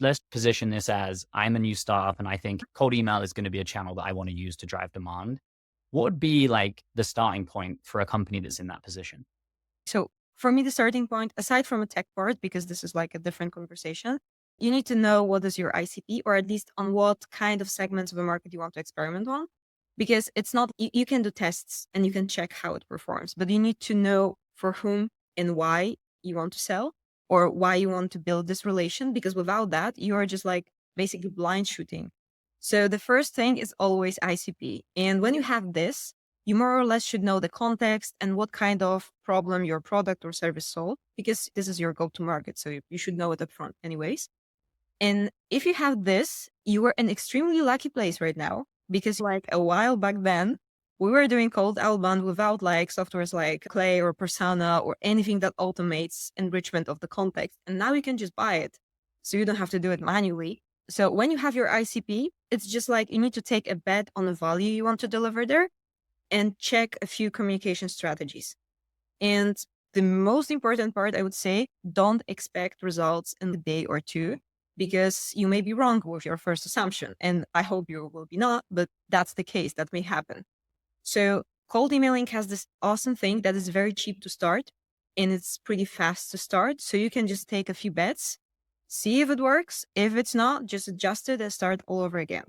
let's position this as I'm a new startup and I think cold email is going to be a channel that I want to use to drive demand. What would be like the starting point for a company that's in that position? So for me, the starting point, aside from a tech part, because this is like a different conversation, you need to know what is your ICP, or at least on what kind of segments of the market you want to experiment on. Because it's not, you can do tests and you can check how it performs, but you need to know for whom and why you want to sell, or why you want to build this relation. Because without that, you are just like basically blind shooting. So the first thing is always ICP. And when you have this, you more or less should know the context and what kind of problem your product or service solve, because this is your go-to market. So you should know it upfront anyways. And if you have this, you are in extremely lucky place right now, because like a while back then, we were doing cold outbound without like softwares like Clay or Persona or anything that automates enrichment of the context. And now you can just buy it. So you don't have to do it manually. So when you have your ICP, it's just like you need to take a bet on the value you want to deliver there and check a few communication strategies. And the most important part, I would say, don't expect results in a day or two, because you may be wrong with your first assumption. And I hope you will be not, but that's the case. That may happen. So cold emailing has this awesome thing that is very cheap to start and it's pretty fast to start. So you can just take a few bets, see if it works. If it's not, just adjust it and start all over again.